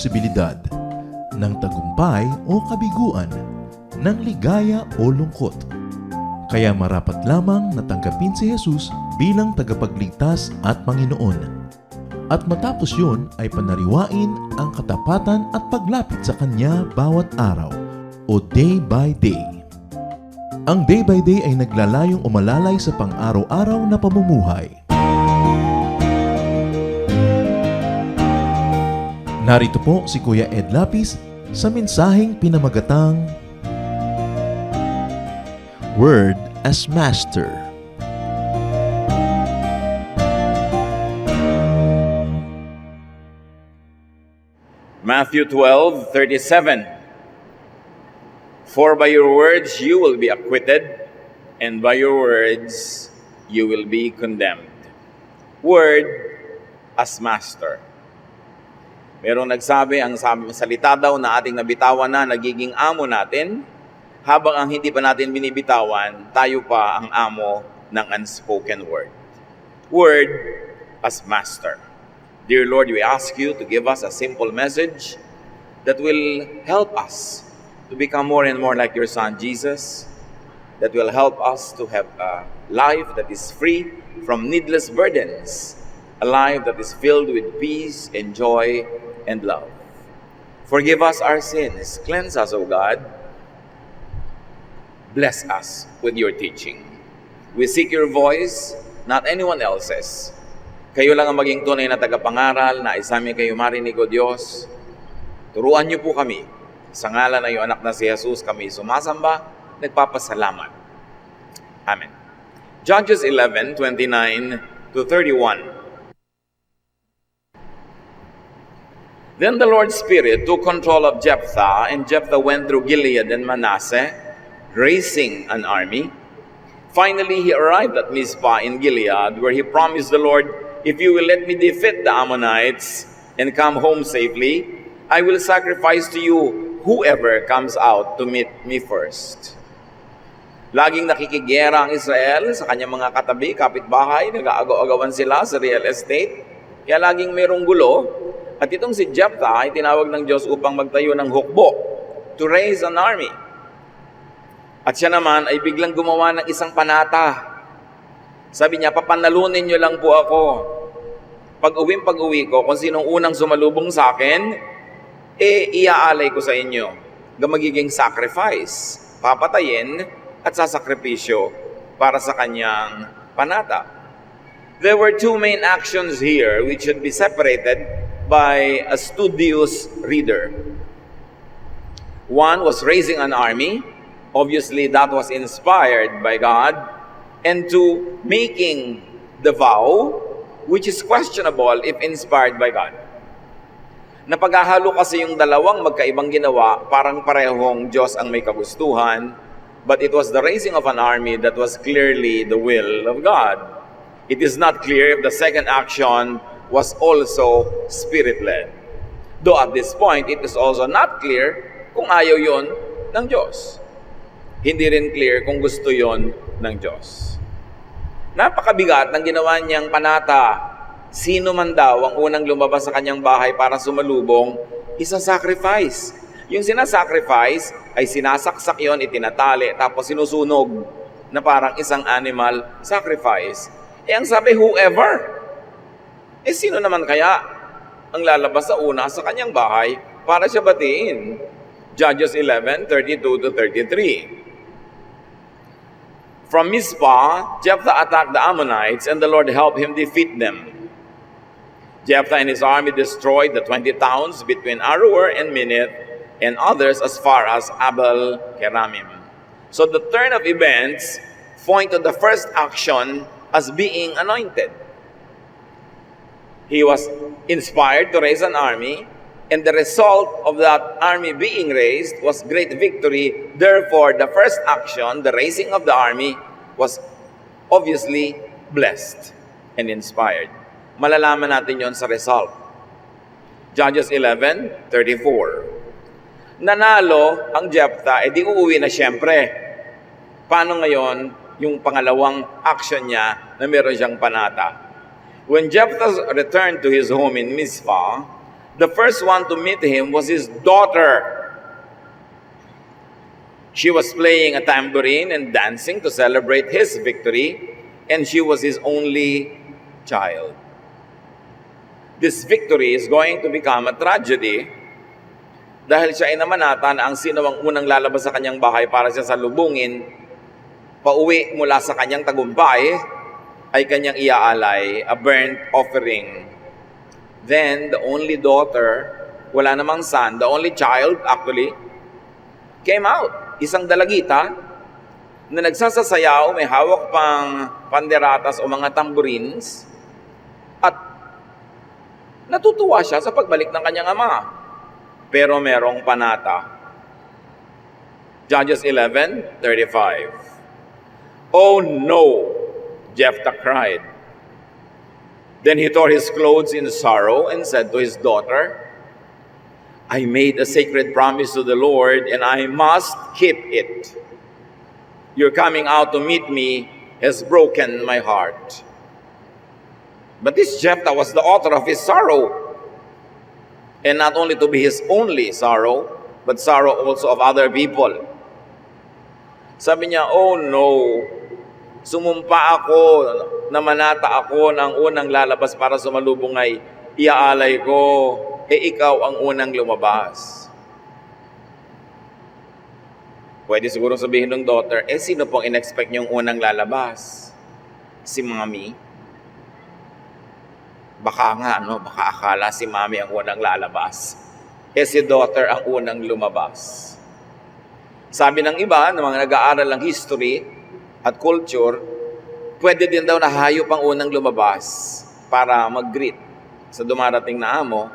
posibilidad ng tagumpay o kabiguan, ng ligaya o lungkot. Kaya marapat lamang natanggapin si Jesus bilang tagapagligtas at Panginoon. At matapos yun ay panariwain ang katapatan at paglapit sa Kanya bawat araw o day by day. Ang day by day ay naglalayong umalalay sa pang-araw-araw na pamumuhay. Narito po si Kuya Ed Lapis sa mensaheng pinamagatang Word as Master. Matthew 12:37. For by your words you will be acquitted, and by your words you will be condemned. Word as Master. Merong nagsabi, ang salita daw na ating nabitawan na nagiging amo natin, habang ang hindi pa natin binibitawan, tayo pa ang amo ng unspoken word. Word as Master. Dear Lord, we ask you to give us a simple message that will help us to become more and more like your Son, Jesus, that will help us to have a life that is free from needless burdens, a life that is filled with peace and joy and love. Forgive us our sins. Cleanse us, O God. Bless us with your teaching. We seek your voice, not anyone else's. Kayo lang ang maging tunay na tagapangaral, na isamin kayo marinig, O Diyos. Turuan niyo po kami. Sa ngalan ng iyong anak na si Jesus, kami sumasamba, nagpapasalamat. Amen. Judges 11:29-31. Then the Lord's Spirit took control of Jephthah, and Jephthah went through Gilead and Manasseh, raising an army. Finally, he arrived at Mizpah in Gilead, where he promised the Lord, if you will let me defeat the Ammonites and come home safely, I will sacrifice to you whoever comes out to meet me first. Laging nakikigera ang Israel sa kanyang mga katabi, kapitbahay, nag-aagaw-agawan sila sa real estate, kaya laging merong gulo. At itong si Jephthah ay tinawag ng Diyos upang magtayo ng hukbo, to raise an army. At siya naman ay biglang gumawa ng isang panata. Sabi niya, papanalunin niyo lang po ako. Pag-uwi ko, kung sinong unang sumalubong sa akin, iaalay ko sa inyo. Magiging sacrifice, papatayin at sasakripisyo para sa kanyang panata. There were two main actions here which should be separated by a studious reader. One was raising an army. Obviously, that was inspired by God. And two, making the vow, which is questionable if inspired by God. Napaghahalo kasi yung dalawang magkaibang ginawa, parang parehong Diyos ang may kagustuhan, but it was the raising of an army that was clearly the will of God. It is not clear if the second action was also Spirit-led. Though at this point, it is also not clear kung ayaw yon ng Diyos. Hindi rin clear kung gusto yon ng Diyos. Napakabigat ng ginawa niyang panata. Sino man daw ang unang lumabas sa kanyang bahay para sumalubong, isa-sacrifice. Yung sinasacrifice ay sinasaksak yon, itinatali, tapos sinusunog na parang isang animal sacrifice. Ang sabi, whoever. Sino naman kaya ang lalabas sa una sa kanyang bahay para siya batiin? Judges 11:32-33. From Mizpah, Jephthah attacked the Ammonites, and the Lord helped him defeat them. Jephthah and his army destroyed the 20 towns between Aroer and Minnith, and others as far as Abel Keramim. So the turn of events point to the first action as being anointed. He was inspired to raise an army, and the result of that army being raised was great victory. Therefore, the first action, the raising of the army, was obviously blessed and inspired. Malalaman natin yon sa result. Judges 11:34. Nanalo ang Jephthah, di uuwi na siyempre. Paano ngayon yung pangalawang action niya na meron siyang panata? When Jephthah returned to his home in Mizpah, The first one to meet him was his daughter. She was playing a tambourine and dancing to celebrate his victory, and she was his only child. This victory is going to become a tragedy dahil siya ay namanata na ang sino ang unang lalabas sa kanyang bahay para siya salubungin, pauwi mula sa kanyang tagumpay, ay kanyang iaalay, a burnt offering. Then, the only daughter, wala namang son, the only child actually, came out. Isang dalagita na nagsasasayaw, may hawak pang panderatas o mga tambourines, at natutuwa siya sa pagbalik ng kanyang ama. Pero merong panata. Judges 11:35. "Oh no," Jephthah cried. Then he tore his clothes in sorrow and said to his daughter, "I made a sacred promise to the Lord, and I must keep it. Your coming out to meet me has broken my heart." But this Jephthah was the author of his sorrow, and not only to be his only sorrow, but sorrow also of other people. Sabi niya, "Oh no, sumumpa ako, namanata ako ng unang lalabas para sumalubong ay iaalay ko, ikaw ang unang lumabas." Pwede siguro sabihin ng daughter, sino pong in-expect niyong unang lalabas? Si Mommy? Baka nga, baka akala si Mommy ang unang lalabas. Si daughter ang unang lumabas. Sabi ng iba, ng mga nag-aaral ng history at culture, pwede din daw na hayop ang unang lumabas para mag-greet sa dumarating na amo.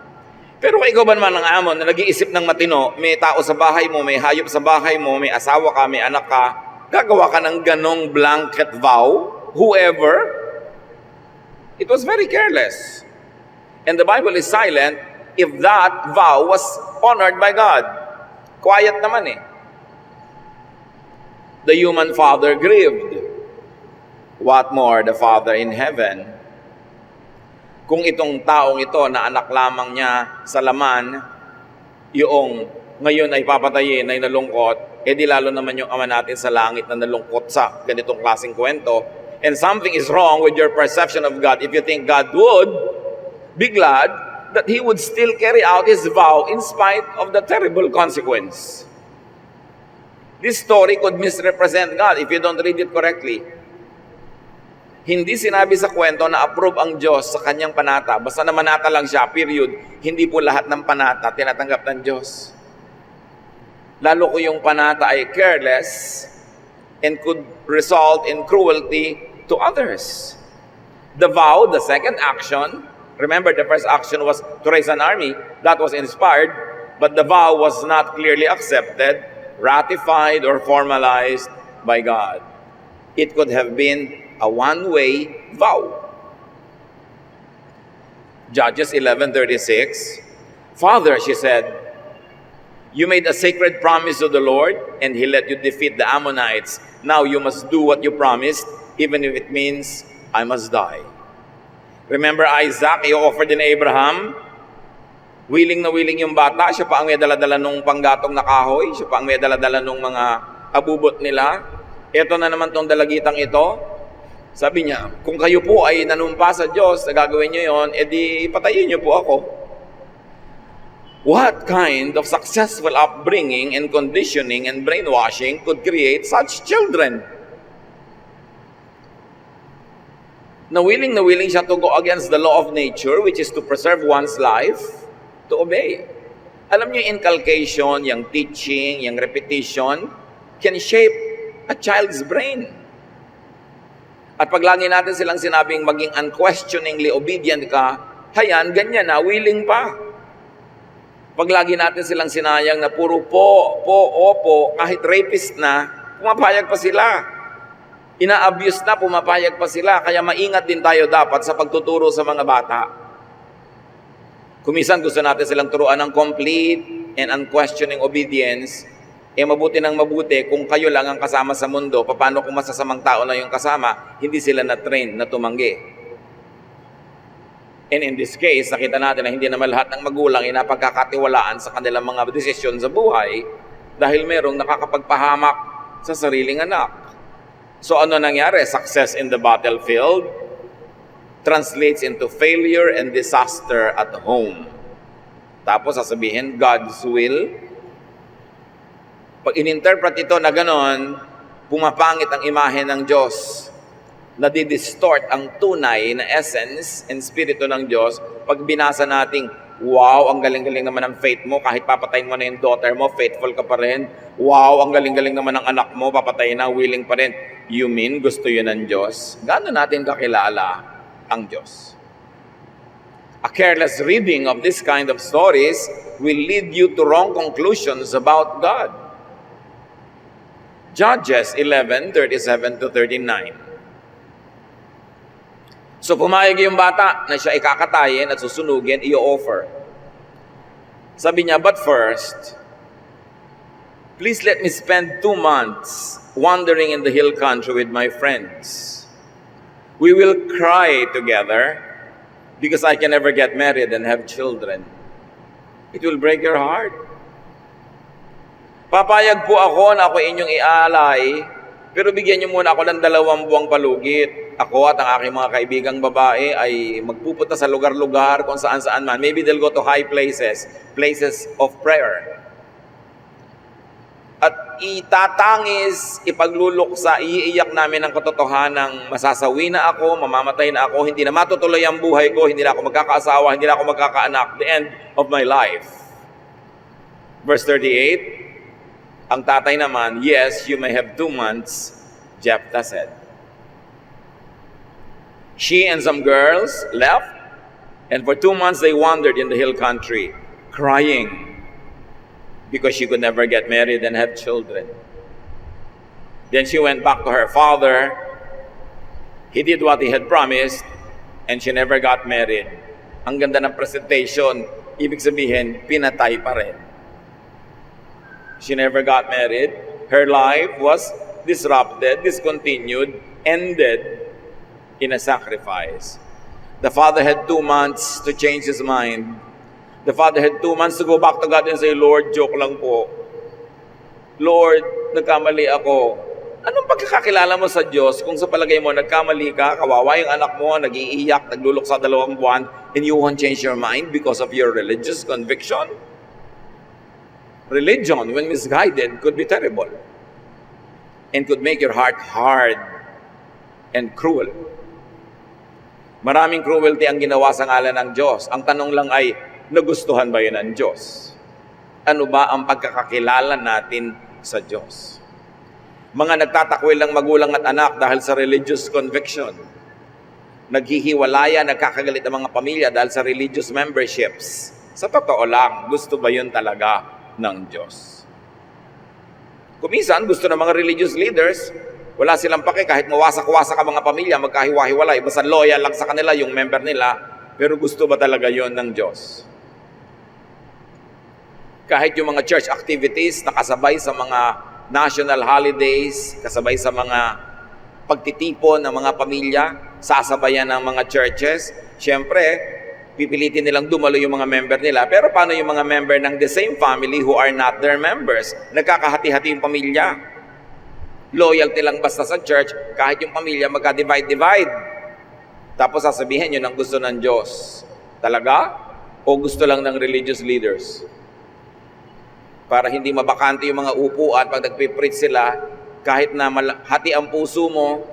Pero kung ikaw ba naman ang amo na nag-iisip ng matino, may tao sa bahay mo, may hayop sa bahay mo, may asawa ka, may anak ka, gagawa ka ng ganong blanket vow, whoever. It was very careless. And the Bible is silent if that vow was honored by God. Quiet naman eh. The human father grieved. What more the Father in heaven? Kung itong taong ito na anak lamang niya sa laman, yung ngayon ay papatayin, ay nalungkot, di lalo naman yung Ama natin sa langit na nalungkot sa ganitong klaseng kwento. And something is wrong with your perception of God if you think God would be glad that He would still carry out His vow in spite of the terrible consequence. This story could misrepresent God if you don't read it correctly. Hindi sinabi sa kwento na approve ang Diyos sa kanyang panata. Basta na manata lang siya, period. Hindi po lahat ng panata tinatanggap ng Diyos. Lalo kung yung panata ay careless and could result in cruelty to others. The vow, the second action, remember the first action was to raise an army. That was inspired, but the vow was not clearly accepted, ratified, or formalized by God. It could have been a one-way vow. Judges 11:36. "Father," she said, "you made a sacred promise to the Lord, and He let you defeat the Ammonites. Now you must do what you promised, even if it means I must die." Remember Isaac, i-offer din ni Abraham? Willing na willing yung bata, siya pa ang may dala-dala nung panggatong na kahoy, siya pa ang may dala-dala nung mga abubot nila. Ito na naman tong dalagitang ito. Sabi niya, kung kayo po ay nanumpa sa Diyos na gagawin niyo yon, edi patayin niyo po ako. What kind of successful upbringing and conditioning and brainwashing could create such children? Na willing siya to go against the law of nature, which is to preserve one's life, to obey. Alam niyo, inculcation, yung teaching, yung repetition, can shape a child's brain. At pag lagi natin silang sinabing maging unquestioningly obedient ka, hayan, ganyan na, willing pa. Pag lagi natin silang sinayang na puro po, opo, kahit rapist na, pumapayag pa sila. Ina-abuse na, pumapayag pa sila. Kaya maingat din tayo dapat sa pagtuturo sa mga bata. Kumisan gusto natin silang turuan ng complete and unquestioning obedience. Mabuti ng mabuti kung kayo lang ang kasama sa mundo, paano kung masasamang tao na yung kasama, hindi sila na-train na tumanggi. And in this case, nakita natin na hindi naman lahat ng magulang ay napagkakatiwalaan sa kanilang mga desisyon sa buhay dahil merong nakakapagpahamak sa sariling anak. So ano nangyari? Success in the battlefield translates into failure and disaster at home. Tapos sasabihin, God's will. Pag ininterpret ito na ganon, pumapangit ang imahe ng Diyos. Nadidistort ang tunay na essence and spirito ng Diyos pag binasa nating, wow, ang galing-galing naman ng faith mo, kahit papatayin mo na yung daughter mo, faithful ka pa rin. Wow, ang galing-galing naman ng anak mo, papatayin na, willing pa rin. You mean gusto yun ng Diyos? Gaano natin kakilala ang Diyos? A careless reading of this kind of stories will lead you to wrong conclusions about God. Judges 11:37-39. So pumayag yung bata na siya ikakatayin at susunugin, i-offer. Sabi niya, but first, please let me spend 2 months wandering in the hill country with my friends. We will cry together because I can never get married and have children. It will break your heart. Papayag po ako na ako inyong ialay, pero bigyan niyo muna ako ng 2 buwang palugit. Ako at ang aking mga kaibigang babae ay magpupunta sa lugar-lugar kung saan-saan man. Maybe they'll go to high places, places of prayer. At itatangis, ipagluluksa, iiyak namin ang katotohanang masasawi na ako, mamamatay na ako, hindi na matutuloy ang buhay ko, hindi na ako magkakaasawa, hindi na ako magkakaanak, the end of my life. Verse 38, ang tatay naman, yes, you may have 2 months, Jephthah said. She and some girls left, and for 2 months they wandered in the hill country, crying because she could never get married and have children. Then she went back to her father. He did what he had promised, and she never got married. Ang ganda ng presentation, ibig sabihin, pinatay pa rin. She never got married. Her life was disrupted, discontinued, ended in a sacrifice. The father had 2 months to change his mind. The father had 2 months to go back to God and say, Lord, joke lang po. Lord, nagkamali ako. Anong pagkakakilala mo sa Diyos kung sa palagay mo nagkamali ka, kawawa yung anak mo, nag-iiyak, nagluluksa 2 buwan, and you won't change your mind because of your religious conviction? Religion, when misguided, could be terrible and could make your heart hard and cruel. Maraming cruelty ang ginawa sa ngalan ng Diyos. Ang tanong lang ay, nagustuhan ba yun ng Diyos? Ano ba ang pagkakakilala natin sa Diyos? Mga nagtatakwil ng magulang at anak dahil sa religious conviction. Naghihiwalaya, nagkakagalit ang mga pamilya dahil sa religious memberships. Sa totoo lang, gusto ba yun talaga ng Diyos? Kuminsan, gusto ng mga religious leaders, wala silang pake kahit mawasak-wasak ang mga pamilya, magkahiwa-hiwalay, basta loyal lang sa kanila yung member nila, pero gusto ba talaga yon ng Diyos? Kahit yung mga church activities nakasabay sa mga national holidays, kasabay sa mga pagtitipon ng mga pamilya, sasabayan ng mga churches, syempre, pipilitin nilang dumalo yung mga member nila. Pero paano yung mga member ng the same family who are not their members? Nagkakahati-hati yung pamilya. Loyalty lang basta sa church, kahit yung pamilya magka-divide. Tapos sasabihin yun ang gusto ng Diyos. Talaga? O gusto lang ng religious leaders? Para hindi mabakante yung mga upuan pag nagpipreach sila, kahit na hati ang puso mo,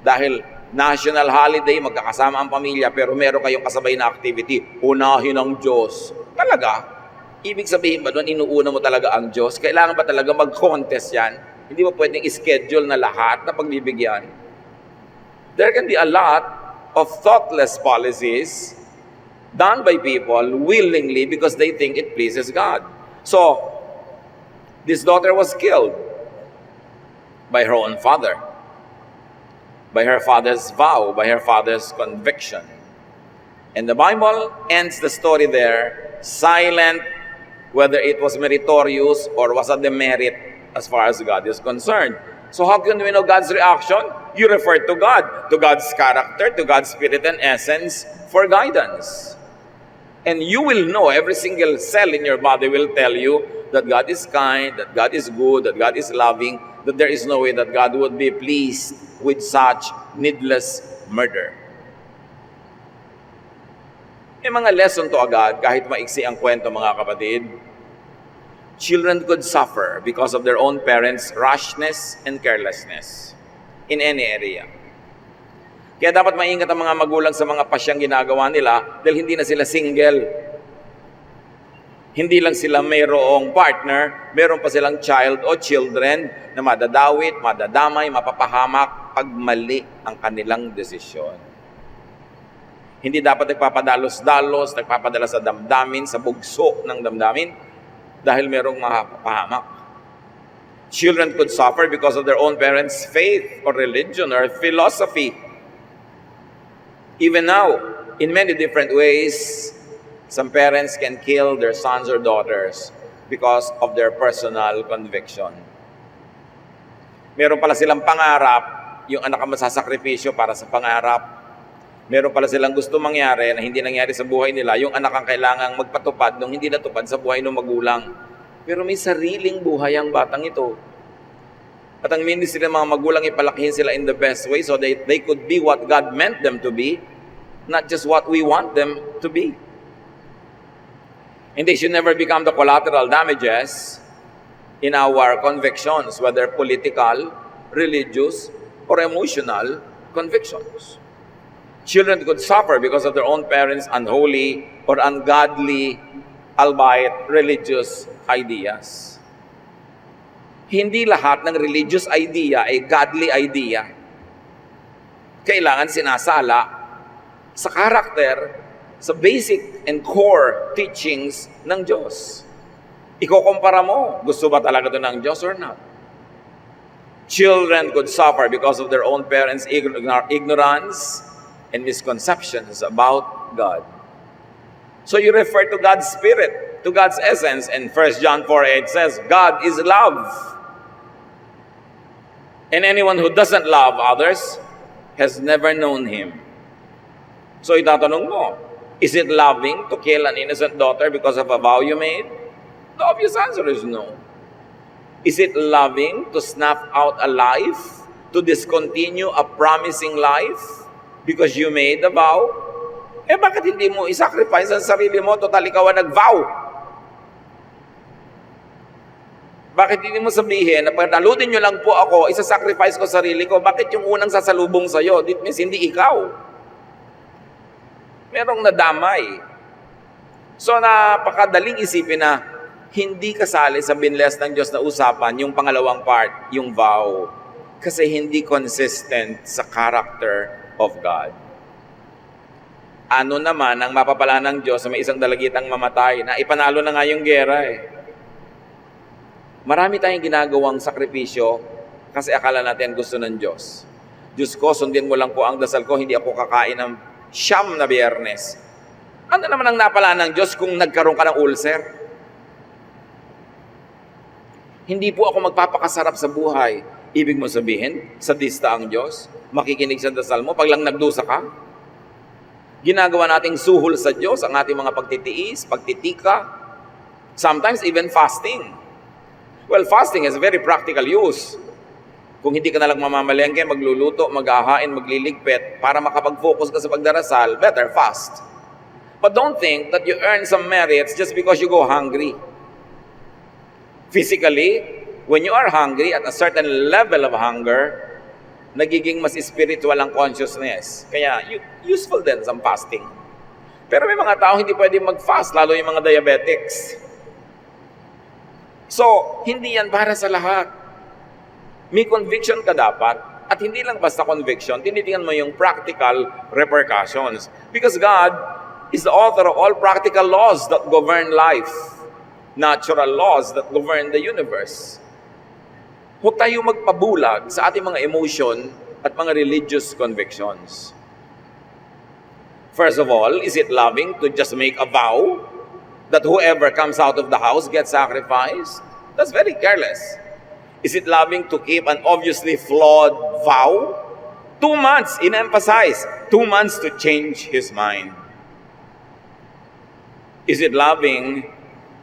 dahil national holiday, magkakasama ang pamilya, pero meron kayong kasabay na activity, unahin ang Diyos. Talaga? Ibig sabihin ba doon, inuuna mo talaga ang Diyos? Kailangan ba talaga mag-contest yan? Hindi mo pwedeng schedule na lahat na pagbibigyan. There can be a lot of thoughtless policies done by people willingly because they think it pleases God. So, this daughter was killed by her own father, by her father's vow, by her father's conviction. And the Bible ends the story there, silent whether it was meritorious or was a demerit as far as God is concerned. So how can we know God's reaction? You refer to God, to God's character, to God's spirit and essence for guidance. And you will know, every single cell in your body will tell you that God is kind, that God is good, that God is loving, that there is no way that God would be pleased with such needless murder. May mga lesson to agad, kahit maiksi ang kwento mga kapatid. Children could suffer because of their own parents' rashness and carelessness in any area. Kaya dapat maingat ang mga magulang sa mga pasyang ginagawa nila dahil hindi na sila single. Hindi lang sila mayroong partner, meron pa silang child o children na madadawit, madadamay, mapapahamak pag mali ang kanilang desisyon. Hindi dapat nagpapadalos-dalos, nagpapadala sa damdamin, sa bugso ng damdamin, dahil merong mapapahamak. Children could suffer because of their own parents' faith or religion or philosophy. Even now, in many different ways, some parents can kill their sons or daughters because of their personal conviction. Meron pala silang pangarap, yung anak ang masasakripisyo para sa pangarap. Meron pala silang gusto mangyari na hindi nangyari sa buhay nila, yung anak ang kailangang magpatupad nung hindi natupad sa buhay ng magulang. Pero may sariling buhay ang batang ito. At ang ministry ng mga magulang, ipalakihin sila in the best way so they could be what God meant them to be, not just what we want them to be. And they should never become the collateral damages in our convictions, whether political, religious, or emotional convictions. Children could suffer because of their own parents' unholy or ungodly, albeit religious ideas. Hindi lahat ng religious idea ay godly idea. Kailangan sinasala sa karakter, sa basic and core teachings ng Diyos. Ikukumpara mo, gusto ba talaga ito ng Diyos or not? Children could suffer because of their own parents' ignorance and misconceptions about God. So you refer to God's Spirit, to God's essence, and 1 John 4:8 says, God is love. And anyone who doesn't love others has never known Him. So itatanong mo, is it loving to kill an innocent daughter because of a vow you made? The obvious answer is no. Is it loving to snuff out a life, to discontinue a promising life because you made a vow? Eh bakit hindi mo isacrifice ang sarili mo total ikaw ang nag-vow? Bakit hindi mo sabihin na pagdalutin nyo lang po ako, isa-sacrifice ko sarili ko, bakit yung unang sasalubong sa'yo? It means hindi ikaw. Merong nadamay. So napakadaling isipin na hindi kasali sa binless ng Diyos na usapan yung pangalawang part, yung vow. Kasi hindi consistent sa character of God. Ano naman ang mapapala ng Diyos sa may isang dalagitang mamatay na ipanalo na nga yung gera eh. Marami tayong ginagawang sakripisyo kasi akala natin gusto ng Diyos. Diyos ko, sundin mo lang po ang dasal ko, hindi ako kakain ng siyam na Biyernes. Ano naman ang napala ng Diyos kung nagkaroon ka ng ulcer? Hindi po ako magpapakasarap sa buhay. Ibig mo sabihin, sadista ang Diyos? Makikinig sa dasal mo pag lang nagdusa ka? Ginagawa nating suhol sa Diyos ang ating mga pagtitiis, pagtitika, sometimes even fasting. Well, fasting has very practical use. Kung hindi ka nalang mamamalengke, magluluto, maghahain, magliligpit, para makapag-focus ka sa pagdarasal, better fast. But don't think that you earn some merits just because you go hungry. Physically, when you are hungry, at a certain level of hunger, nagiging mas spiritual ang consciousness. Kaya, useful din some fasting. Pero may mga tao hindi pwede mag-fast, lalo yung mga diabetics. So, hindi yan para sa lahat. May conviction ka dapat, at hindi lang basta conviction, tinitingnan mo yung practical repercussions. Because God is the author of all practical laws that govern life, natural laws that govern the universe. Huwag tayo magpabulag sa ating mga emotion at mga religious convictions. First of all, is it loving to just make a vow that whoever comes out of the house gets sacrificed? That's very careless. Is it loving to keep an obviously flawed vow? 2 months, in-emphasize, 2 months to change his mind. Is it loving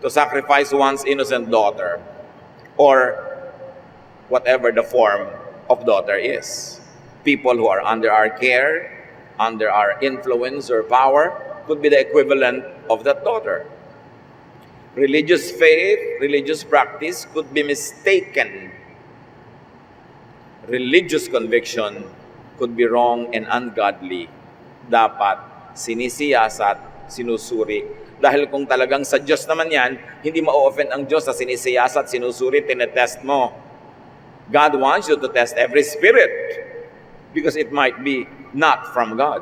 to sacrifice one's innocent daughter or whatever the form of daughter is? People who are under our care, under our influence or power, could be the equivalent of that daughter. Religious faith, religious practice could be mistaken. Religious conviction could be wrong and ungodly. Dapat sinisiyasat, sinusuri. Dahil kung talagang sa Diyos naman yan, hindi ma-offend ang Diyos sa sinisiyasat, sinusuri, tinetest mo. God wants you to test every spirit because it might be not from God.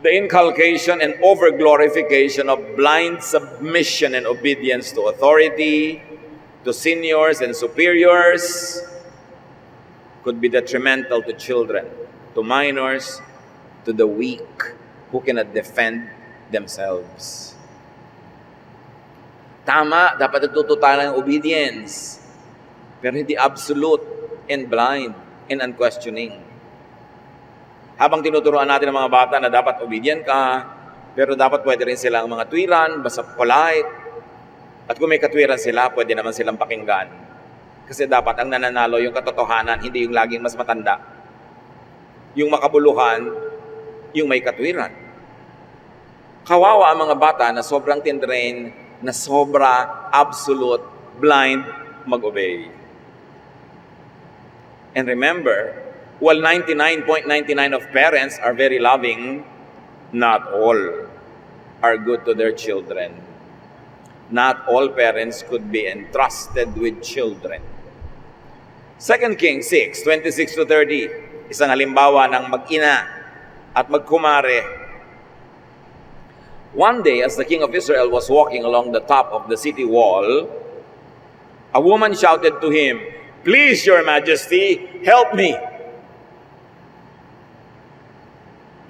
The inculcation and over-glorification of blind submission and obedience to authority, to seniors and superiors, could be detrimental to children, to minors, to the weak who cannot defend themselves. Tama, dapat natututunan ng obedience, pero hindi absolute and blind and unquestioning. Habang tinuturuan natin ang mga bata na dapat obedient ka, pero dapat pwede rin silang mga tuwiran, basta polite. At kung may katwiran sila, pwede naman silang pakinggan. Kasi dapat ang nananalo yung katotohanan, hindi yung laging mas matanda. Yung makabuluhan, yung may katwiran. Kawawa ang mga bata na sobrang tinrain, na sobra, absolute, blind, mag-obey. And remember, while 99.99 of parents are very loving, not all are good to their children. Not all parents could be entrusted with children. 2 Kings 6, 26-30, isang halimbawa ng mag-ina at magkumare. One day, as the king of Israel was walking along the top of the city wall, a woman shouted to him, "Please, your majesty, help me."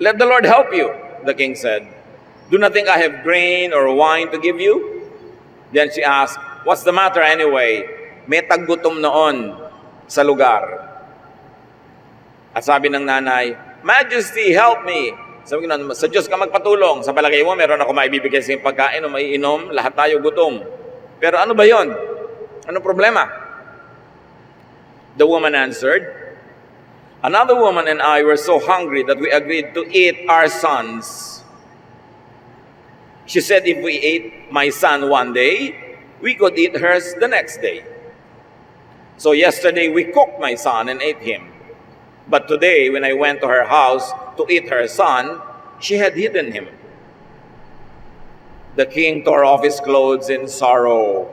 "Let the Lord help you," the king said. "Do not think I have grain or wine to give you." Then she asked, "What's the matter anyway?" May taggutom noon sa lugar. At sabi ng nanay, "Majesty, help me." Sabi ko, sa Diyos ka magpatulong. Sa palagay mo, meron ako maibibigay sa iyong pagkain o maiinom, lahat tayo gutom. Pero ano ba yon? Anong problema? The woman answered, "Another woman and I were so hungry that we agreed to eat our sons. She said if we ate my son one day, we could eat hers the next day. So yesterday we cooked my son and ate him. But today when I went to her house to eat her son, she had hidden him." The king tore off his clothes in sorrow.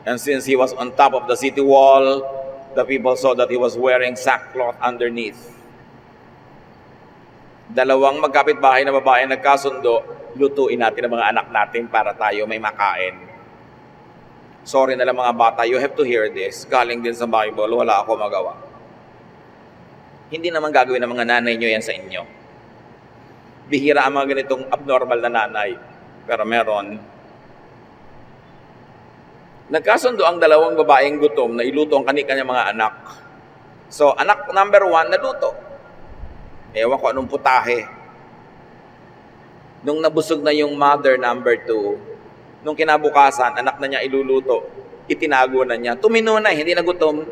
And since he was on top of the city wall, the people saw that he was wearing sackcloth underneath. Dalawang magkapitbahay na babae nagkasundo, lutuin natin ang mga anak natin para tayo may makain. Sorry na lang mga bata, you have to hear this. Galing din sa Bible, wala ako magawa. Hindi naman gagawin ng mga nanay nyo yan sa inyo. Bihira ang mga ganitong abnormal na nanay. Pero meron. Nagkasundo ang dalawang babaeng gutom na iluto ang kani-kanyang mga anak. So, anak number 1, naluto. Ewan ko anong putahe. Nung nabusog na yung mother number 2, nung kinabukasan, anak na niya iluluto, itinago na niya. Tumino na, hindi na gutom.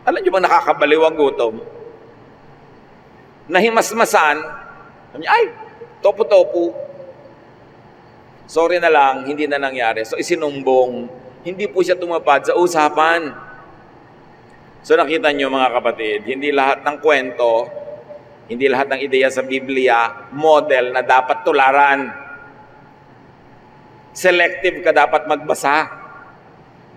Alam niyo bang nakakabaliw ang gutom? Nahimasmasan, sabi niya, ay, topo-topo. Sorry na lang, hindi na nangyari. So isinumbong, hindi po siya tumapad sa usapan. So nakita niyo mga kapatid, hindi lahat ng kwento, hindi lahat ng ideya sa Biblia, model na dapat tularan. Selective ka dapat magbasa.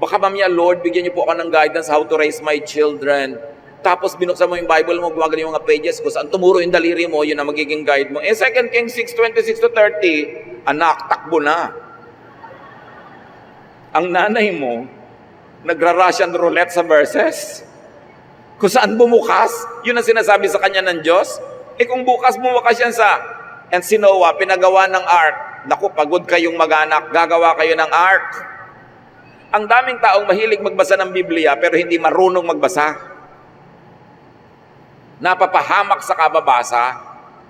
Baka mamaya, Lord, bigyan niyo po ako ng guidance how to raise my children. Tapos binuksan mo yung Bible mo, gumagano yung mga pages kung saan tumuro yung daliri mo, yun ang magiging guide mo. 2 Kings 6, 26-30, anak, takbo na. Ang nanay mo, nagra-Russian roulette sa verses. Kung saan bumukas, yun ang sinasabi sa kanya ng Diyos. Kung bukas bumukas yan sa, and si Noah, pinagawa ng ark. Naku, pagod kayong mag-anak, gagawa kayo ng ark. Ang daming taong mahilig magbasa ng Biblia pero hindi marunong magbasa. Napapahamak sa kababasa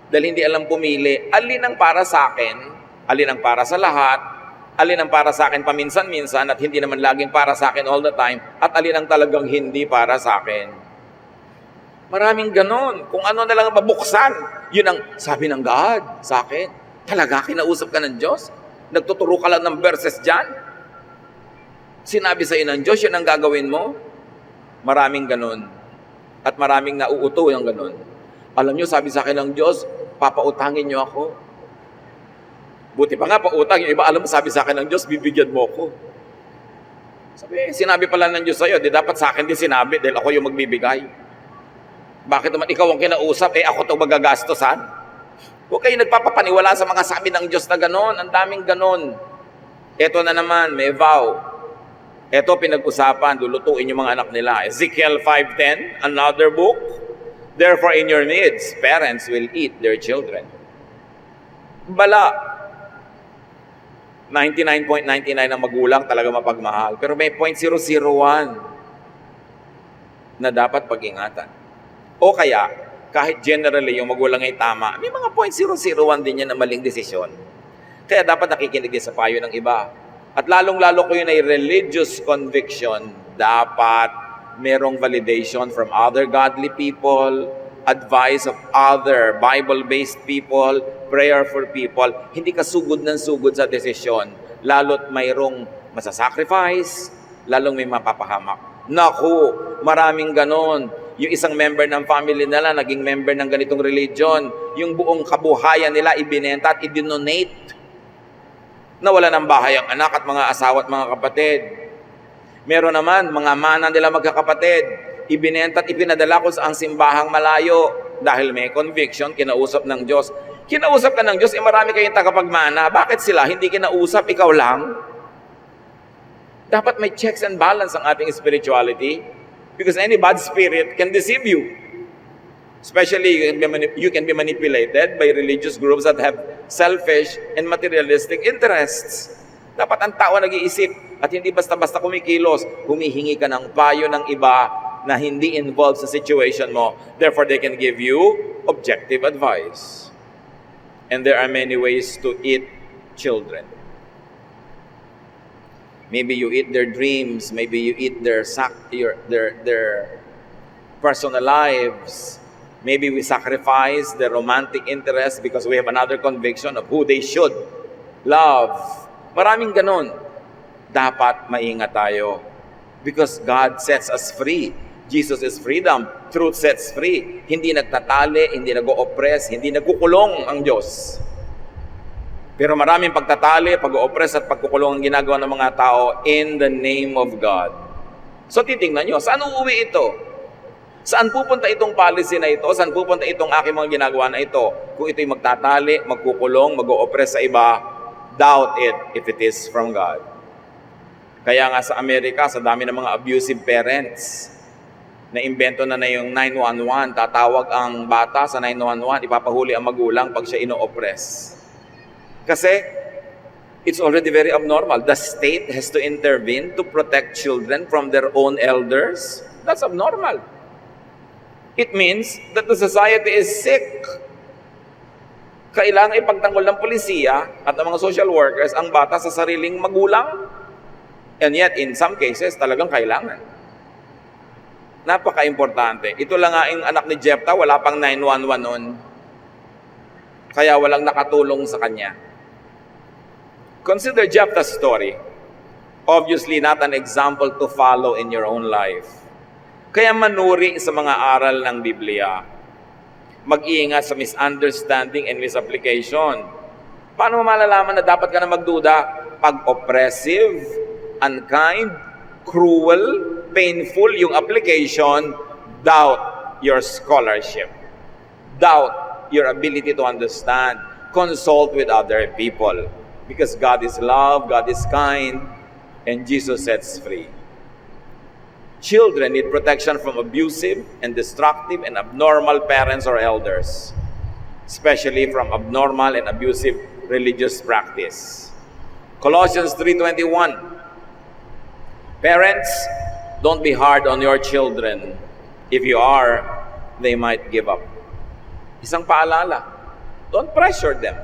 dahil hindi alam pumili. Alin ang para sa akin, alin ang para sa lahat, alin ang para sa akin paminsan-minsan at hindi naman laging para sa akin all the time, at alin ang talagang hindi para sa akin. Maraming ganon. Kung ano na lang mabuksan, yun ang sabi ng God sa akin. Talaga, kinausap ka ng Diyos? Nagtuturo ka lang ng verses dyan? Sinabi sa ng Diyos, yun ang gagawin mo? Maraming ganon. At maraming nauuto yung ganon. Alam nyo, sabi sa akin ng Diyos, papautangin nyo ako. Buti pa nga, pautang. Yung iba, alam mo, sabi sa akin ng Diyos, bibigyan mo ko. Sinabi pala ng Diyos sa'yo, di dapat sa akin din sinabi dahil ako yung magbibigay. Bakit naman ikaw ang kinausap, ako itong magagastosan? Huwag kayo nagpapapaniwala sa mga sabi ng Diyos na ganon. Ang daming ganon. Ito na naman, may vow. Ito pinag-usapan, lulutuin yung mga anak nila. Ezekiel 5:10, another book. Therefore, in your needs, parents will eat their children. Bala. 99.99 ng magulang talaga mapagmahal. Pero may 0.001 na dapat pag-ingatan. O kaya, kahit generally yung magulang ay tama, may mga 0.001 din yan na maling desisyon. Kaya dapat nakikinig din sa payo ng iba. At lalong-lalo ko yun ay religious conviction, dapat merong validation from other godly people, advice of other Bible-based people, prayerful people. Hindi ka sugod ng sugod sa desisyon, lalo't mayroong masasacrifice, lalong may mapapahamak. Naku, maraming ganon. Yung isang member ng family nila, naging member ng ganitong religion, yung buong kabuhayan nila ibinenta at idinonate. Nawala ng bahay ang anak at mga asawa at mga kapatid. Meron naman, mga mana nila magkakapatid, ibinenta at ipinadala ko sa ang simbahang malayo dahil may conviction, kinausap ng Diyos. Kinausap ka ng Diyos, marami kayong tagapagmana. Bakit sila? Hindi kinausap, ikaw lang? Dapat may checks and balance ang ating spirituality. Because any bad spirit can deceive you. Especially, you can be manipulated by religious groups that have selfish and materialistic interests. Dapat ang tao nag-iisip at hindi basta-basta kumikilos. Humihingi ka ng payo ng iba na hindi involved sa situation mo. Therefore, they can give you objective advice. And there are many ways to eat children. Maybe you eat their dreams. Maybe you eat their personal lives. Maybe we sacrifice their romantic interest because we have another conviction of who they should love. Maraming ganun. Dapat maingat tayo. Because God sets us free. Jesus is freedom. Truth sets free. Hindi nagtatali, hindi nag-o-oppress, hindi nagkukulong ang Diyos. Pero maraming pagtatali, pag-o-oppress at pagkukulong ang ginagawa ng mga tao in the name of God. So titingnan nyo, saan uuwi ito? Saan pupunta itong policy na ito? Saan pupunta itong aking mga ginagawa na ito? Kung ito'y magtatali, magkukulong, mag-o-oppress sa iba, doubt it if it is from God. Kaya nga sa Amerika, sa dami ng mga abusive parents, na-imbento na yung 911, tatawag ang bata sa 911, ipapahuli ang magulang pag siya ino-oppress. Kasi it's already very abnormal. The state has to intervene to protect children from their own elders. That's abnormal. It means that the society is sick. Kailangan ipagtanggol ng polisiya at ng mga social workers ang bata sa sariling magulang. And yet, in some cases, talagang kailangan. Napaka-importante. Ito lang nga yung anak ni Jephthah, wala pang 911 noon. Kaya walang nakatulong sa kanya. Consider Jephthah's story. Obviously, not an example to follow in your own life. Kaya manuri sa mga aral ng Biblia. Mag-iingat sa misunderstanding and misapplication. Paano mo malalaman na dapat ka na magduda? Pag oppressive, unkind, cruel, painful yung application, doubt your scholarship. Doubt your ability to understand. Consult with other people. Because God is love, God is kind, and Jesus sets free. Children need protection from abusive and destructive and abnormal parents or elders, especially from abnormal and abusive religious practice. Colossians 3:21. Parents, don't be hard on your children. If you are, they might give up. Isang paalala, don't pressure them.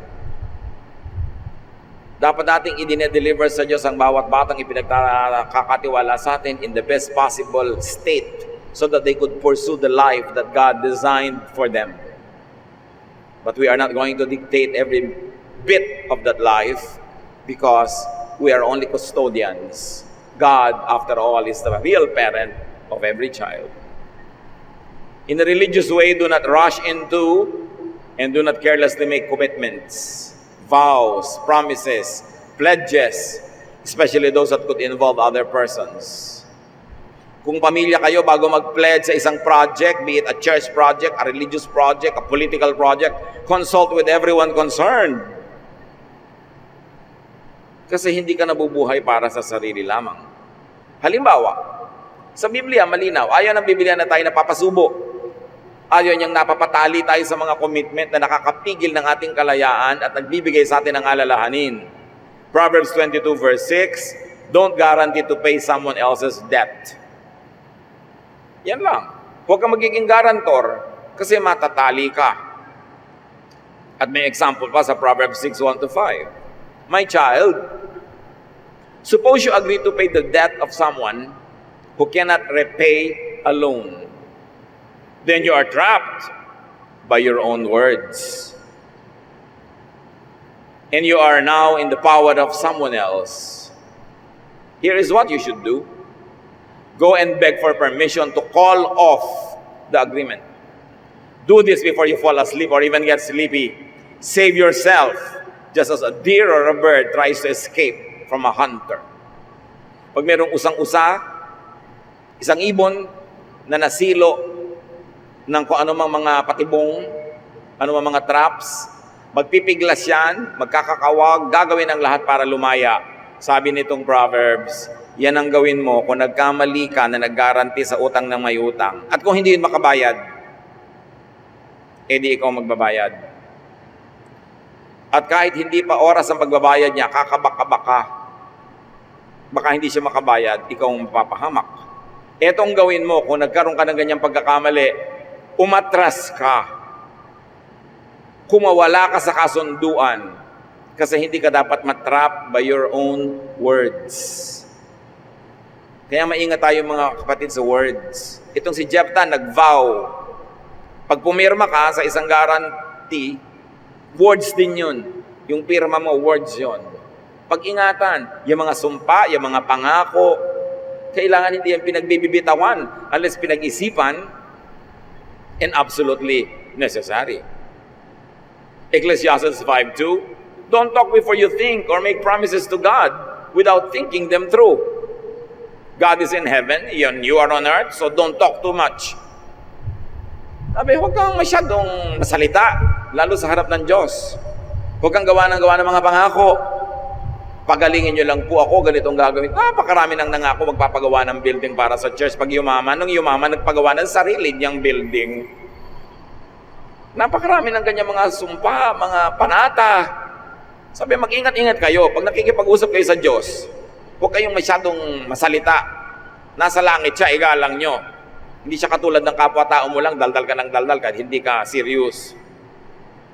Dapat nating i-deliver sa Diyos ang bawat batang ipinagkakatiwala sa atin in the best possible state so that they could pursue the life that God designed for them. But we are not going to dictate every bit of that life because we are only custodians. God, after all, is the real parent of every child. In a religious way, do not rush into and do not carelessly make commitments, vows, promises, pledges, especially those that could involve other persons. Kung pamilya kayo, bago mag-pledge sa isang project, be it a church project, a religious project, a political project, consult with everyone concerned. Kasi hindi ka nabubuhay para sa sarili lamang. Halimbawa, sa Biblia, malinaw, ayaw ng Biblia na tayo napapasubo. Ayaw niyang napapatali tayo sa mga commitment na nakakapigil ng ating kalayaan at nagbibigay sa atin ng alalahanin. Proverbs 22 verse 6, don't guarantee to pay someone else's debt. Yan lang. Huwag kang magiging guarantor kasi matatali ka. At may example pa sa Proverbs 6, 1-5. My child, suppose you agree to pay the debt of someone who cannot repay a loan. Then you are trapped by your own words. And you are now in the power of someone else. Here is what you should do. Go and beg for permission to call off the agreement. Do this before you fall asleep or even get sleepy. Save yourself, just as a deer or a bird tries to escape from a hunter. Pag mayroong usang-usa, isang ibon na nasilo ng kung anumang mga patibong, anumang mga traps, magpipiglas yan, magkakakawag, gagawin ang lahat para lumaya. Sabi nitong Proverbs, yan ang gawin mo kung nagkamali ka na nag-guarantee sa utang ng may utang. At kung hindi yun makabayad, edi ikaw magbabayad. At kahit hindi pa oras ang pagbabayad niya, kakabaka-baka, baka hindi siya makabayad, ikaw ang mapapahamak. Etong gawin mo kung nagkaroon ka ng ganyang pagkakamali, umatras ka. Kumawala ka sa kasunduan kasi hindi ka dapat matrap by your own words. Kaya maingat tayo mga kapatid sa words. Itong si Jephthah nag-vow. Pag pumirma ka sa isang guarantee, words din yun. Yung pirma mo, words yun. Pag-ingatan, yung mga sumpa, yung mga pangako, kailangan hindi yan pinagbibitawan unless pinag-isipan and absolutely necessary. Ecclesiastes 5:2, don't talk before you think or make promises to God without thinking them through. God is in heaven, you are on earth, so don't talk too much. Sabi, huwag kang masyadong masalita, lalo sa harap ng Diyos. Huwag kang gawa ng mga pangako. Pagalingin nyo lang po ako, ganitong gagawin. Napakarami nang nangako magpapagawa ng building para sa church. Pag yumaman, nung yumaman, nagpagawa ng sarili niyang building. Napakarami ng kanyang mga sumpa, mga panata. Sabi, mag-ingat-ingat kayo. Pag nakikipag-usap kayo sa Diyos, huwag kayong masyadong masalita. Nasa langit siya, igalang nyo. Hindi siya katulad ng kapwa-tao mo lang, daldal ka ng daldal kahit hindi ka serious.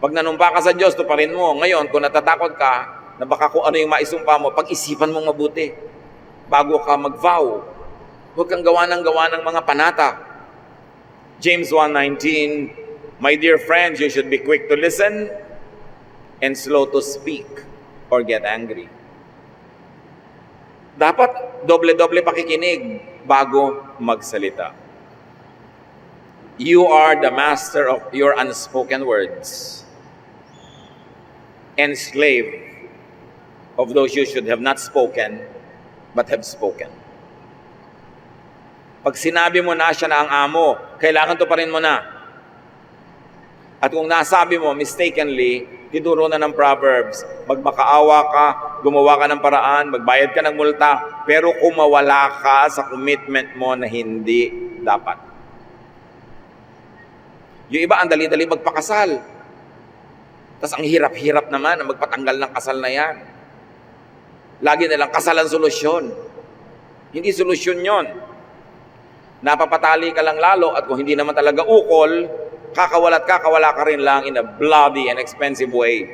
Pag nanumpa ka sa Diyos, tuparin mo. Ngayon, kung natatakot ka, na baka kung ano yung maisumpa mo, pag-isipan mong mabuti bago ka mag-vow. Huwag kang gawa ng mga panata. James 1:19, my dear friends, you should be quick to listen and slow to speak or get angry. Dapat doble-doble pakikinig bago magsalita. You are the master of your unspoken words and slave of those you should have not spoken but have spoken. Pag sinabi mo na siya na ang amo, kailangan tuparin mo na. At kung nasabi mo mistakenly, tinuro na ng Proverbs, magmakaawa ka, gumawa ka ng paraan, magbayad ka ng multa, pero kumawala ka sa commitment mo na hindi dapat. Yung iba, ang dali-dali magpakasal. Tapos ang hirap-hirap naman ang magpatanggal ng kasal na yan. Lagi nilang kasal ang solusyon. Hindi solusyon yon. Napapatali ka lang lalo at kung hindi naman talaga ukol, kakawala ka rin lang in a bloody and expensive way.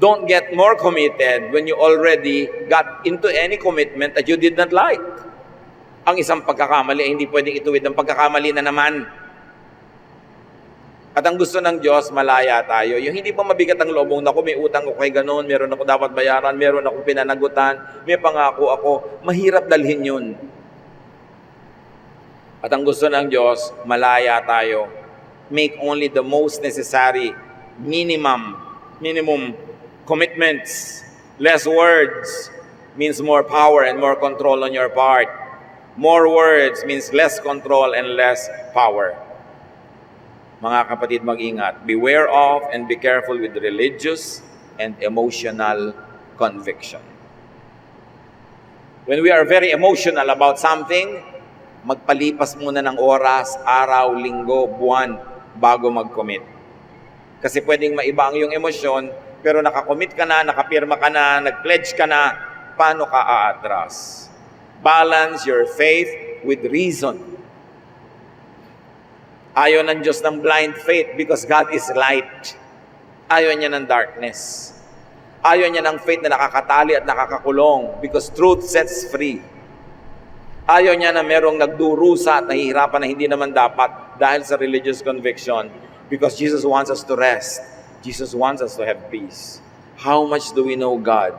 Don't get more committed when you already got into any commitment that you did not like. Ang isang pagkakamali ay hindi pwedeng ituwid ng pagkakamali na naman. At ang gusto ng Diyos, malaya tayo. Yung hindi pa mabigat ang loob, naku, may utang ko kay ganun, meron ako dapat bayaran, meron akong pinanagutan, may pangako ako. Mahirap dalhin yun. At ang gusto ng Diyos, malaya tayo. Make only the most necessary, minimum commitments. Less words means more power and more control on your part. More words means less control and less power. Mga kapatid, mag-ingat. Beware of and be careful with religious and emotional conviction. When we are very emotional about something, magpalipas muna ng oras, araw, linggo, buwan, bago mag-commit. Kasi pwedeng maiba ang iyong emosyon, pero nakakommit ka na, nakapirma ka na, nag-pledge ka na, paano ka aatras? Balance your faith with reason. Ayaw ng Diyos ng blind faith because God is light. Ayaw niya ng darkness. Ayaw niya ng faith na nakakatali at nakakakulong because truth sets free. Ayaw niya na merong nagdurusa at nahihirapan na hindi naman dapat dahil sa religious conviction because Jesus wants us to rest. Jesus wants us to have peace. How much do we know God?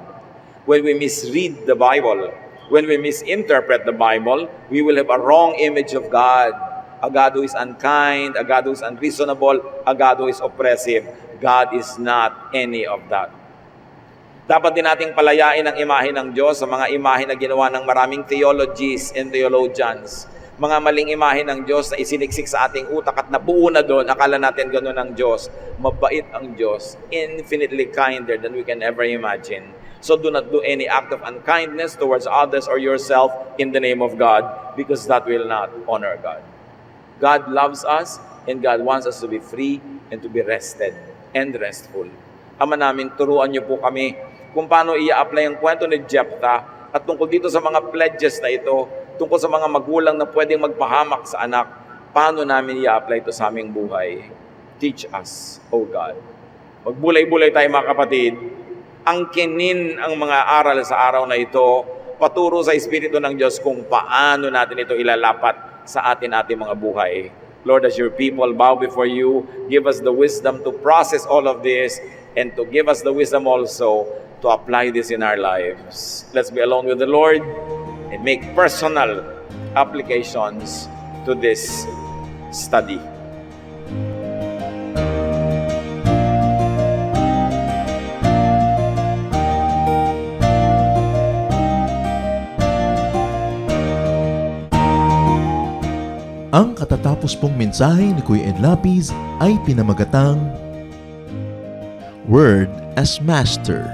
When we misread the Bible, when we misinterpret the Bible, we will have a wrong image of God. A God who is unkind, a God who is unreasonable, a God who is oppressive. God is not any of that. Dapat din nating palayain ang imahe ng Diyos sa mga imahe na ginawa ng maraming theologies and theologians. Mga maling imahe ng Diyos na isiniksik sa ating utak at nabuo na doon, akala natin gano'n ang Diyos. Mabait ang Diyos, infinitely kinder than we can ever imagine. So do not do any act of unkindness towards others or yourself in the name of God because that will not honor God. God loves us and God wants us to be free and to be rested and restful. Ama namin, turuan niyo po kami kung paano i-apply ang kwento ni Jephthah at tungkol dito sa mga pledges na ito, tungkol sa mga magulang na pwedeng magpahamak sa anak, paano namin i-apply ito sa aming buhay? Teach us, O God. Magbulay-bulay tayo mga kapatid. Angkinin ang mga aral sa araw na ito, paturo sa Espiritu ng Diyos kung paano natin ito ilalapat sa ating mga buhay. Lord, as your people bow before you, give us the wisdom to process all of this and to give us the wisdom also to apply this in our lives. Let's be alone with the Lord and make personal applications to this study. Ang katatapos pong mensahe ni Kuya Ed Lapiz ay pinamagatang Word as Master.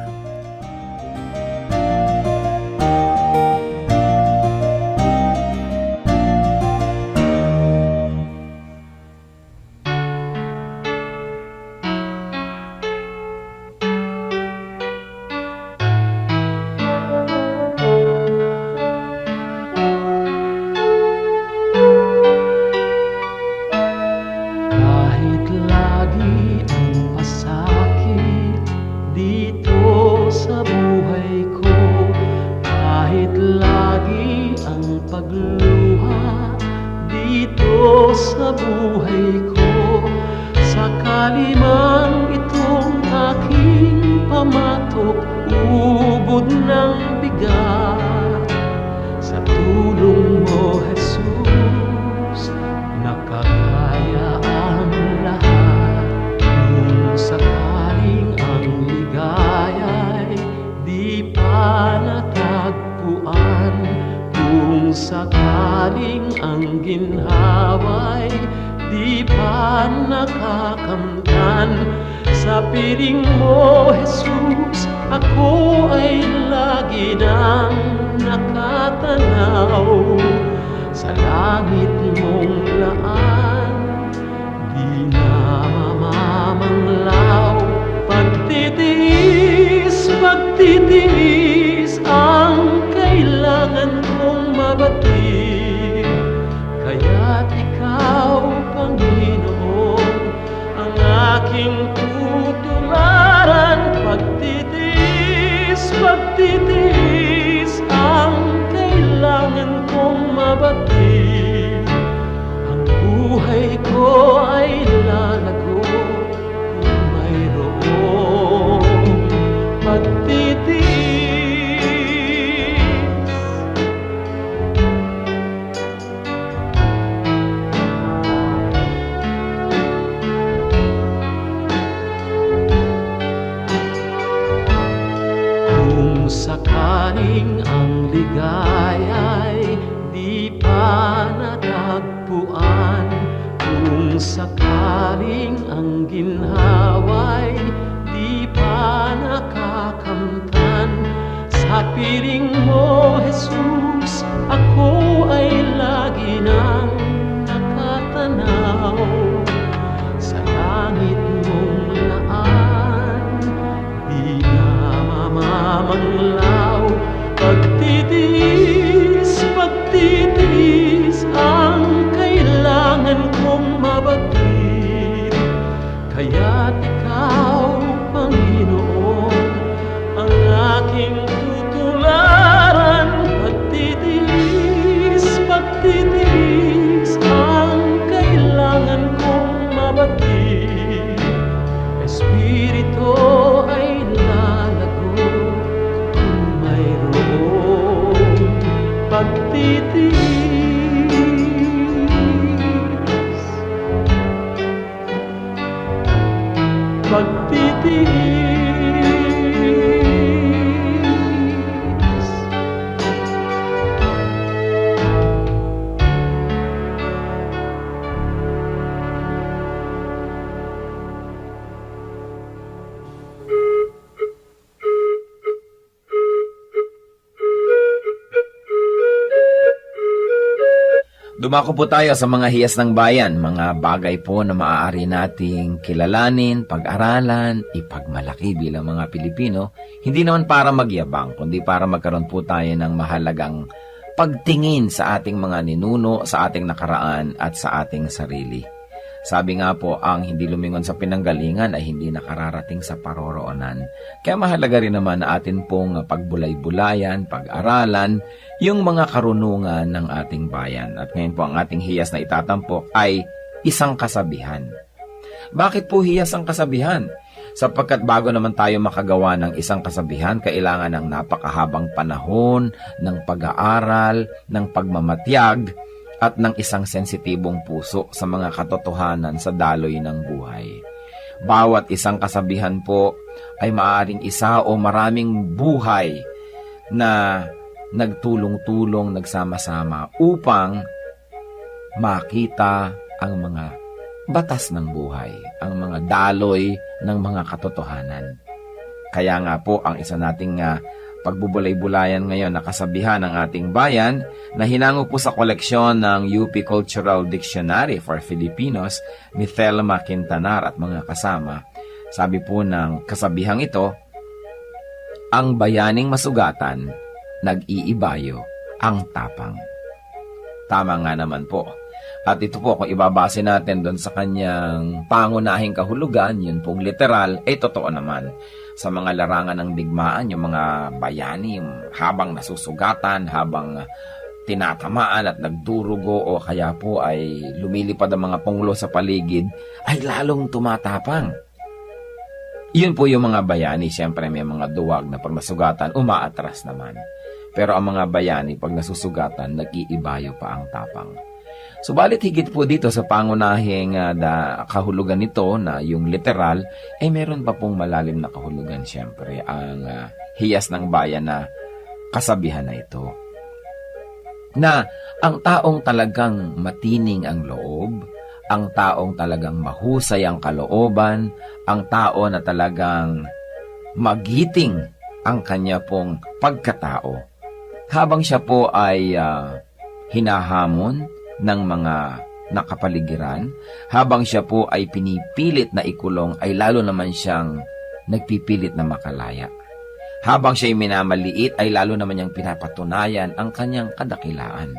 pagluha dito sa buhay ko. Sakali man itong aking pamatok, ubod ng bigat, sa tulong mo, Jesus, nakakaya ang lahat. Kung sakaling ang ligaya'y di pa natagpuan, kung sakaling ang ginhawa'y di pa nakakamtan, sa piling mo, Jesus, ako ay lagi nang nakatanaw sa langit mong laan, di na mamamanglaw. Pagtitiis ang kailangan mabatid. Ang buhay ko ay lalago kung mayroong pagtitiis. Kung sakaling ang ligaya'y di pa natagpuan, kung sakaling ang ginhawa'y di pa nakakamtan, sa piling mo, Jesus, ako ay lagi nang nakatanaw sa langit mong laan. Di na mamamanglaw, pagtitiis, pagtitiis ang kailangan kong mabatid. Kaya't ikaw, Panginoon, ang aking tutularan. Pagtitiis, pagtitiis ang kailangan kong mabatid. Espiritu ay lalago kung mayroong pagtitiis. Pagtitiis. Dumako po tayo sa mga hiyas ng bayan, mga bagay po na maaari nating kilalanin, pag-aralan, ipagmalaki bilang mga Pilipino, hindi naman para magyabang, kundi para magkaroon po tayo ng mahalagang pagtingin sa ating mga ninuno, sa ating nakaraan at sa ating sarili. Sabi nga po, ang hindi lumingon sa pinanggalingan ay hindi nakararating sa paroroonan. Kaya mahalaga rin naman na atin pong pagbulay-bulayan, pag-aralan, yung mga karunungan ng ating bayan. At ngayon po ang ating hiyas na itatampok ay isang kasabihan. Bakit po hiyas ang kasabihan? Sapagkat bago naman tayo makagawa ng isang kasabihan, kailangan ng napakahabang panahon, ng pag-aaral, ng pagmamatyag, at ng isang sensitibong puso sa mga katotohanan sa daloy ng buhay. Bawat isang kasabihan po ay maaaring isa o maraming buhay na nagtulong-tulong, nagsama-sama upang makita ang mga batas ng buhay, ang mga daloy ng mga katotohanan. Kaya nga po ang isa nating pagbubulay-bulayan ngayon na kasabihan ng ating bayan na hinango po sa koleksyon ng UP Cultural Dictionary for Filipinos ni Thelma Quintanar at mga kasama. Sabi po ng kasabihang ito, ang bayaning masugatan, nag-iibayo ang tapang. Tama nga naman po. At ito po, kung ibabase natin doon sa kanyang pangunahing kahulugan, yun pong literal, ay totoo naman. Sa mga larangan ng digmaan, yung mga bayani, habang nasusugatan, habang tinatamaan at nagdurugo o kaya po ay lumilipad ang mga punglo sa paligid, ay lalong tumatapang. Yun po yung mga bayani, siyempre may mga duwag na pag nasugatan, umaatras naman. Pero ang mga bayani, pag nasusugatan, nag-iibayo pa ang tapang. Subalit higit po dito sa pangunahing kahulugan nito na yung literal, ay meron pa pong malalim na kahulugan siyempre ang hiyas ng bayan na kasabihan na ito. Na ang taong talagang matining ang loob, ang taong talagang mahusay ang kalooban, ang tao na talagang magiting ang kanya pong pagkatao, habang siya po ay hinahamon ng mga nakapaligiran, habang siya po ay pinipilit na ikulong, ay lalo naman siyang nagpipilit na makalaya. Habang siya ay minamaliit, ay lalo naman niyang pinapatunayan ang kanyang kadakilaan.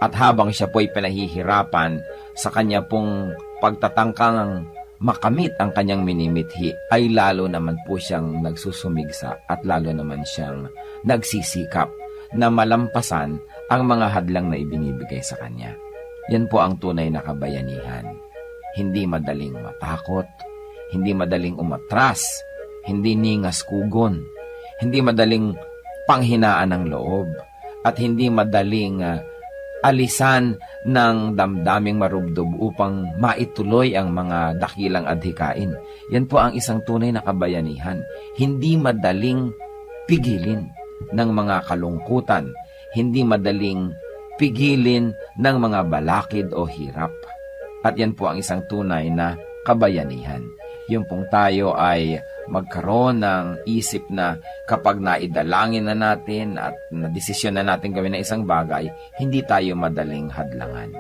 At habang siya po ay pinahihirapan sa kanya pong pagtatangkang makamit ang kanyang minimithi, ay lalo naman po siyang nagsusumigsa at lalo naman siyang nagsisikap na malampasan ang mga hadlang na ibinibigay sa kanya. Yan po ang tunay na kabayanihan. Hindi madaling matakot, hindi madaling umatras, hindi ningas kugon, hindi madaling panghinaan ng loob, at hindi madaling alisan ng damdaming marubdob upang maituloy ang mga dakilang adhikain. Yan po ang isang tunay na kabayanihan. Hindi madaling pigilin ng mga kalungkutan, hindi madaling pigilin ng mga balakid o hirap. At yan po ang isang tunay na kabayanihan. Yung pong tayo ay magkaroon ng isip na kapag naidalangin na natin at nadesisyon na natin gawin na isang bagay, hindi tayo madaling hadlangan.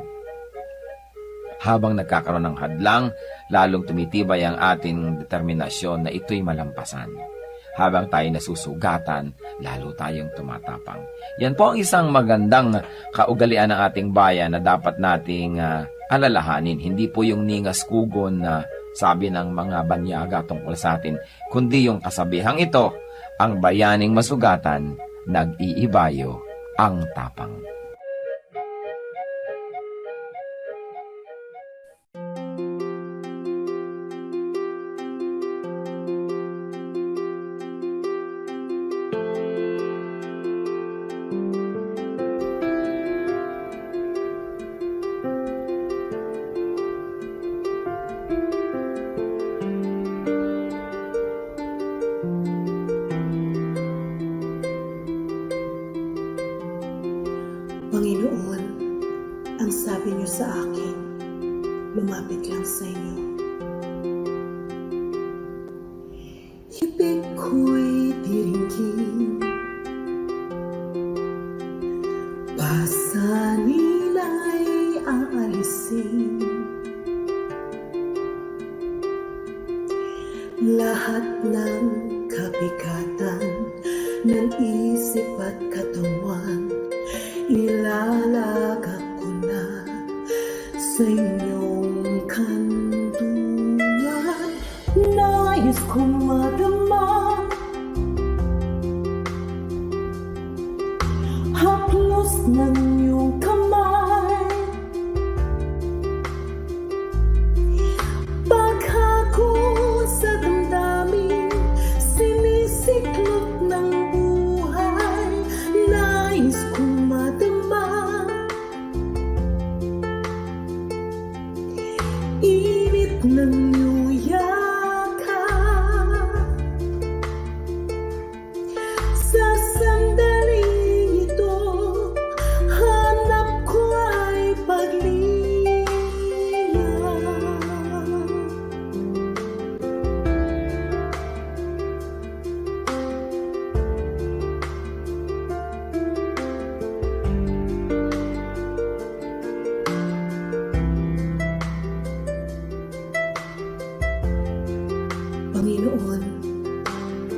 Habang nagkakaroon ng hadlang, lalong tumitibay ang ating determinasyon na ito'y malampasan. Habang tayo nasusugatan, lalo tayong tumatapang. Yan po ang isang magandang kaugalian ng ating bayan na dapat nating alalahanin. Hindi po yung ningas kugon na sabi ng mga banyaga tungkol sa atin, kundi yung kasabihang ito, ang bayaning masugatan, nag-iibayo ang tapang. Panginoon, ang sabi niyo sa akin, lumapit lang sa inyo. Ibig ko'y diringgin, pasanin ay aalisin. Lahat ng kabigatan ng isip at katawan, ilalagak ko na sa inyong kanlungan. Nais kong madama, haplos ng iyong kamay. Paghako sa damdamin, sinisiklop ng buhay. Nais kong madama, init ng iyong yakap. Sa sandaling ito, hanap ko ay paglinga. Panginoon,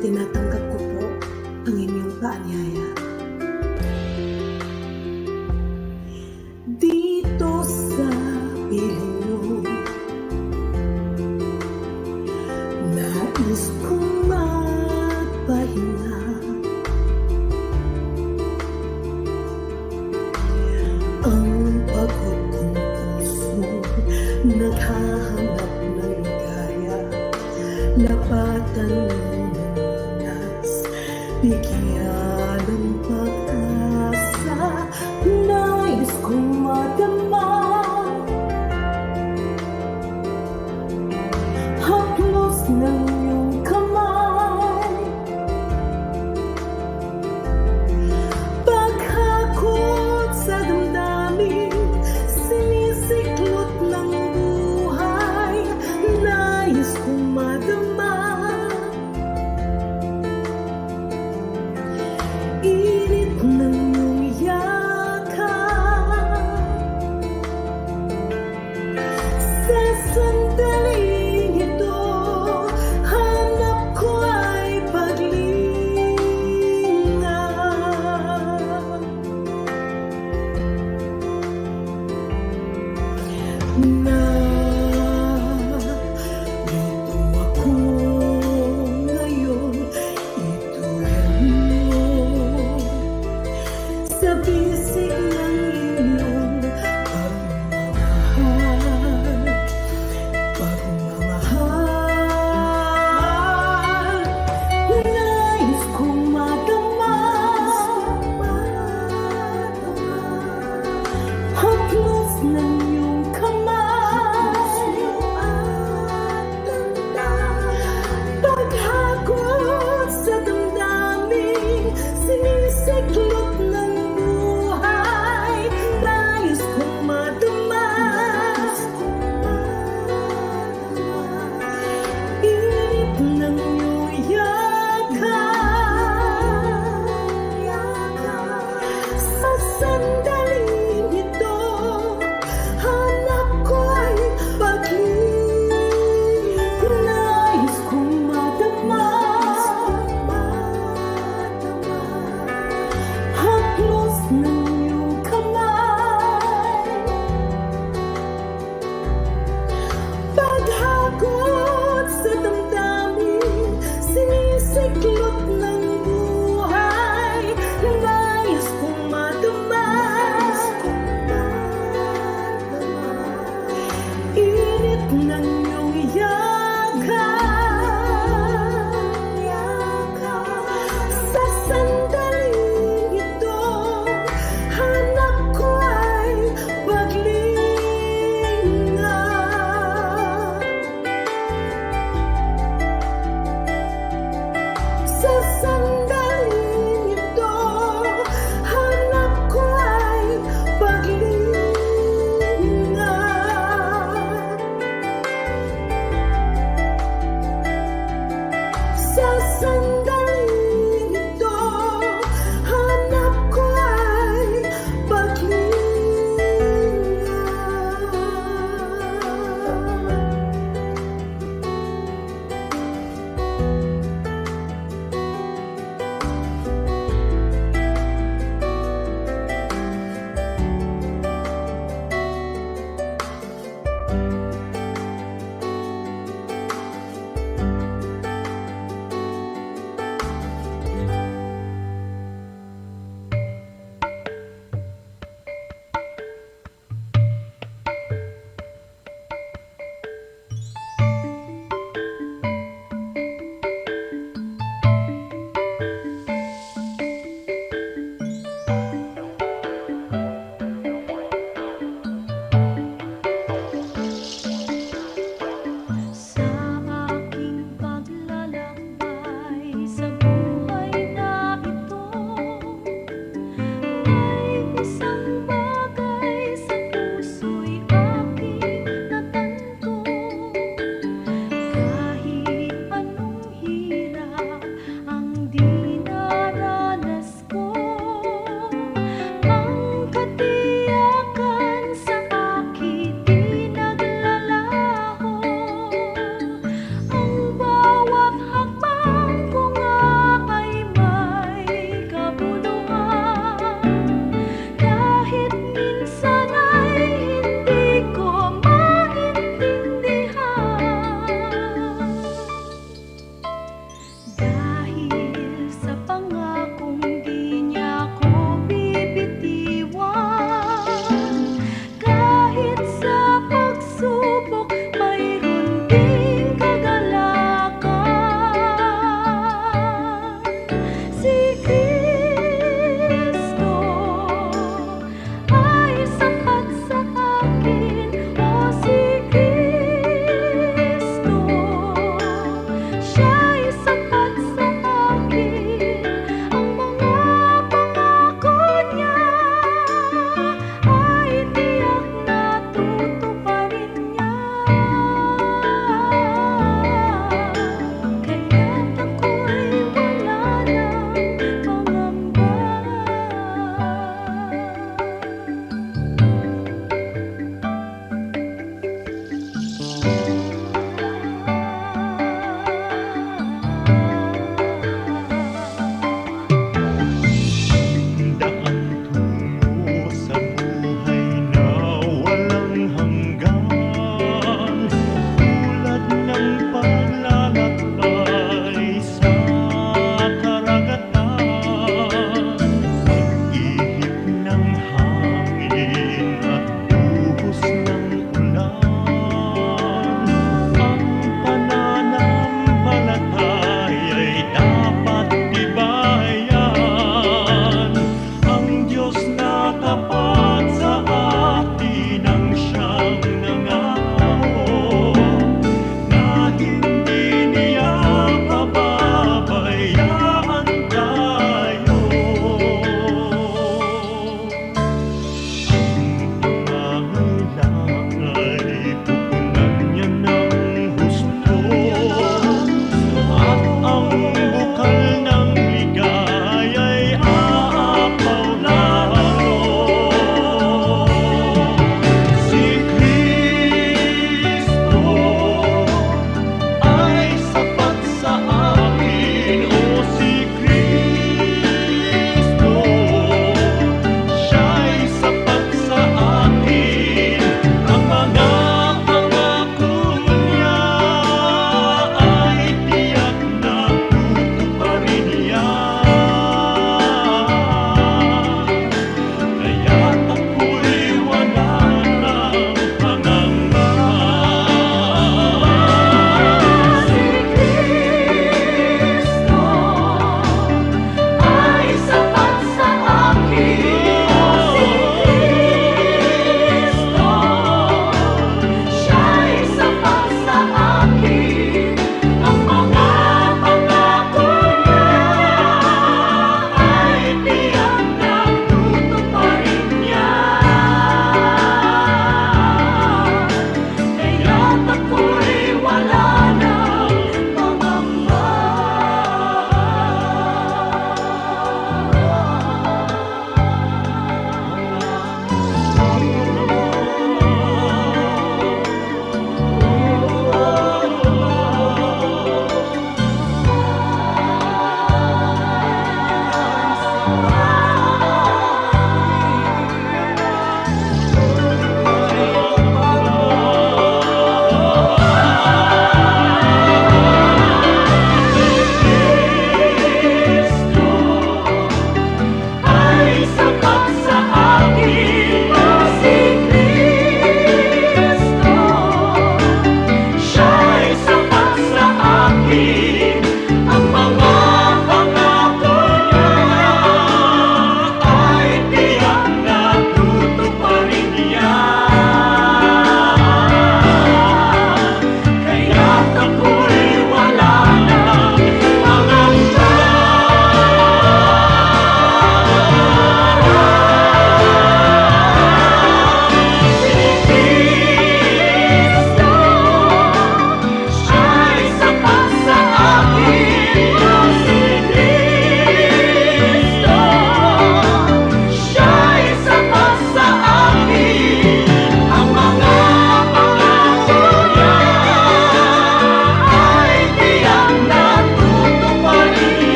tinatanggap ko po ang inyong paanyaya. Dito sa piling mo, nais kong magpahinga. Ang pagod kong puso, naghahanap ng ligaya. Lapatan mo ng lunas, bigyan ng pag-asa. Nais kong madama, haplos ng iyong kamay. Paghakot sa damdamin, sinisiklot ng buhay. Nais kong madama, init ng iyong yakap. Sa sandaling ito, hanap ko ay paglinga. Narito ako ngayon, ituloy mo sa bisig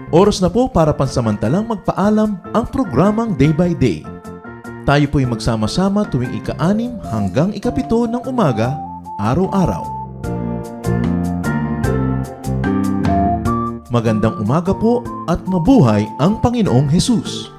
Oras na po para pansamantalang magpaalam ang programang Day by Day. Tayo po'y magsama-sama tuwing ika-6 hanggang ika-7 ng umaga, araw-araw. Magandang umaga po at mabuhay ang Panginoong Hesus!